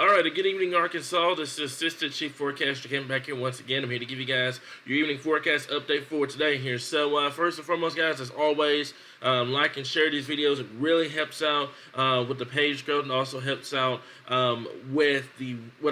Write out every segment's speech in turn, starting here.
All right, good evening, Arkansas. This is Assistant Chief Forecaster Kevin back here once again. I'm here to give you guys your evening forecast update for today here. So, first and foremost, guys, as always, like and share these videos. It really helps out with the page growth and also helps out with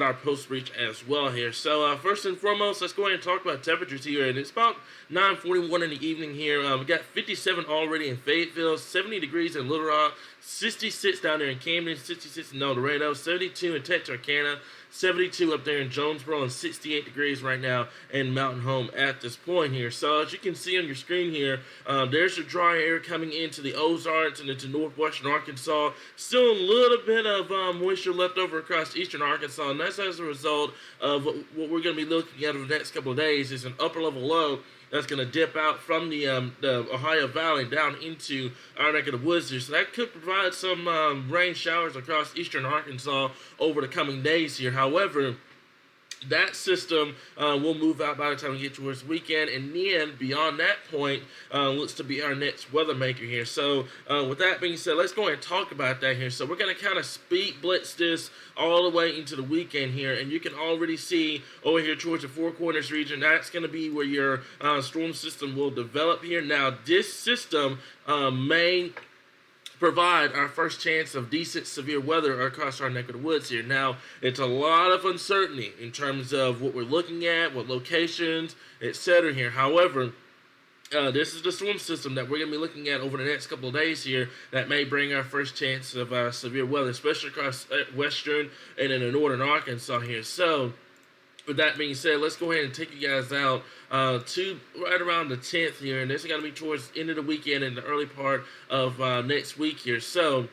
our post reach as well here. So, first and foremost, let's go ahead and talk about temperatures here. And it's about 9:41 in the evening here. We got 57 already in Fayetteville, 70 degrees in Little Rock, 66 down there in Camden, 66 in El Dorado, 72 in Texarkana, 72 up there in Jonesboro, and 68 degrees right now in Mountain Home at this point here. So as you can see on your screen here, there's your dry air coming into the Ozarks and into northwestern Arkansas. Still a little bit of moisture left over across eastern Arkansas, and that's as a result of what we're going to be looking at over the next couple of days is an upper level low that's going to dip out from the Ohio Valley down into our neck of the woods here. So that could provide some rain showers across eastern Arkansas over the coming days here. However, that system will move out by the time we get towards the weekend, and then beyond that point looks to be our next weather maker here. So with that being said, let's go ahead and talk about that here. So we're going to kind of speed blitz this all the way into the weekend here, and you can already see over here towards the Four Corners region, that's going to be where your storm system will develop here. Now, this system may provide our first chance of decent severe weather across our neck of the woods here. Now, it's a lot of uncertainty in terms of what we're looking at, what locations, etc. here. However, this is the storm system that we're going to be looking at over the next couple of days here that may bring our first chance of severe weather, especially across western and in the northern Arkansas here. So, with that being said, let's go ahead and take you guys out to right around the 10th here, and this is going to be towards the end of the weekend and the early part of next week here. So,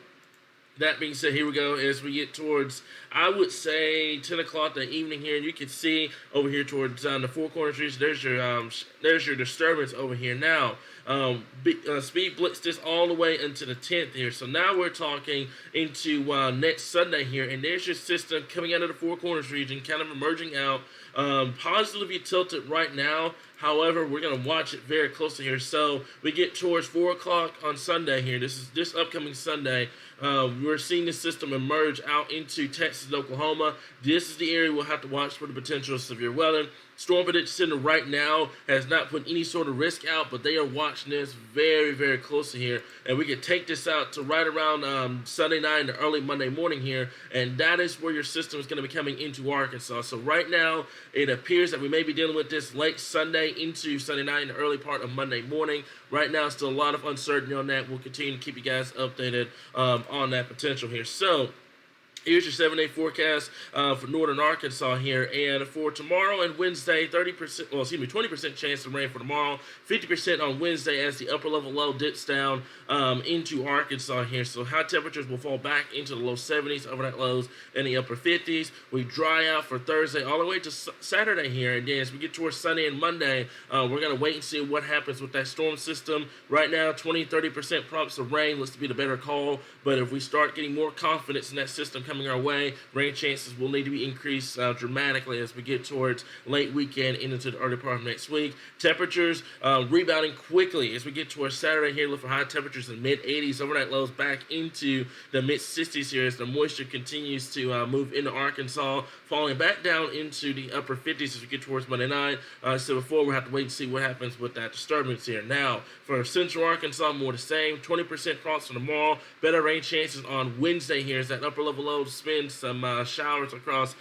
that being said, here we go as we get towards, I would say, 10 o'clock that evening here, and you can see over here towards the Four Corners region, there's your disturbance over here. Now, speed blitz this all the way into the 10th here. So now we're talking into next Sunday here, and there's your system coming out of the Four Corners region, kind of emerging out. Positively tilted right now. However, we're going to watch it very closely here. So we get towards 4 o'clock on Sunday here. This upcoming Sunday. We're seeing the system emerge out into Texas and Oklahoma. This is the area we'll have to watch for the potential of severe weather. Storm Prediction Center right now has not put any sort of risk out, but they are watching this very, very closely here. And we can take this out to right around Sunday night and early Monday morning here. And that is where your system is going to be coming into Arkansas. So right now, it appears that we may be dealing with this late Sunday into Sunday night and the early part of Monday morning. Right now, still a lot of uncertainty on that. We'll continue to keep you guys updated on that potential here. So, here's your 7-day forecast for northern Arkansas here, and for tomorrow and Wednesday, 20% chance of rain for tomorrow, 50% on Wednesday as the upper level low dips down into Arkansas here. So high temperatures will fall back into the low 70s, overnight lows in the upper 50s. We dry out for Thursday all the way to Saturday here, and then as we get towards Sunday and Monday, we're going to wait and see what happens with that storm system. Right now, 20-30% props of rain looks to be the better call, but if we start getting more confidence in that system coming our way, rain chances will need to be increased dramatically as we get towards late weekend into the early part of next week. Temperatures rebounding quickly as we get towards Saturday here. Look for high temperatures in mid-80s, overnight lows back into the mid-60s here as the moisture continues to move into Arkansas, falling back down into the upper 50s as we get towards Monday night. So before, we'll have to wait and see what happens with that disturbance here. Now, for central Arkansas, more the same. 20% props for tomorrow. Better rain chances on Wednesday here as that upper level low spin some showers across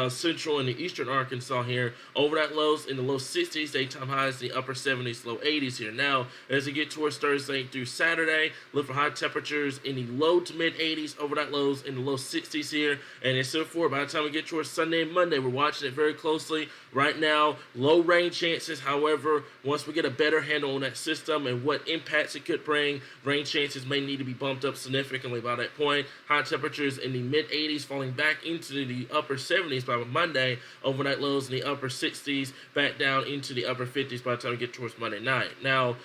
central and the eastern Arkansas here. Overnight lows in the low 60s, daytime highs in the upper 70s, low 80s here. Now, as we get towards Thursday through Saturday, look for high temperatures in the low to mid 80s, overnight lows in the low 60s here. And it's so forth. By the time we get towards Sunday and Monday, we're watching it very closely. Right now, low rain chances. However, once we get a better handle on that system and what impacts it could bring, rain chances may need to be bumped up significantly by that point. High temperatures in the mid 80s, falling back into the upper 70s by Monday. Overnight lows in the upper 60s, back down into the upper 50s by the time we get towards Monday night. Now,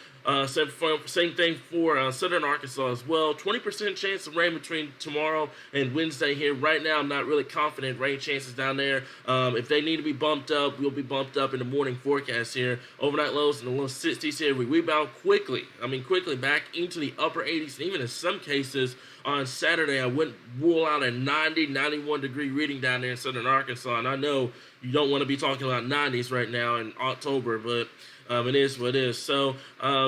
same thing for southern Arkansas as well. 20% chance of rain between tomorrow and Wednesday here. Right now, I'm not really confident rain chances down there. If they need to be bumped up, we'll be bumped up in the morning forecast here. Overnight lows in the low 60s here. We rebound quickly. Quickly back into the upper 80s, and even in some cases on Saturday, I wouldn't rule out a 90, 91 degree reading down there in southern Arkansas. And I know you don't want to be talking about 90s right now in October, but it is what it is. So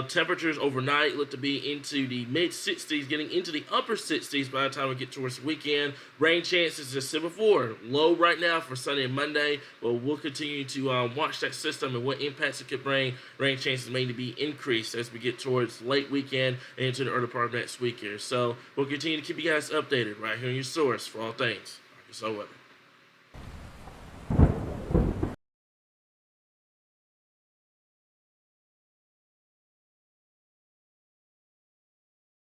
temperatures overnight look to be into the mid-60s, getting into the upper 60s by the time we get towards the weekend. Rain chances, as I said before, low right now for Sunday and Monday, but we'll continue to watch that system and what impacts it could bring. Rain chances may be increased as we get towards late weekend and into the early part of next week here. So we'll continue to keep you guys updated right here on your source for all things Arkansas weather.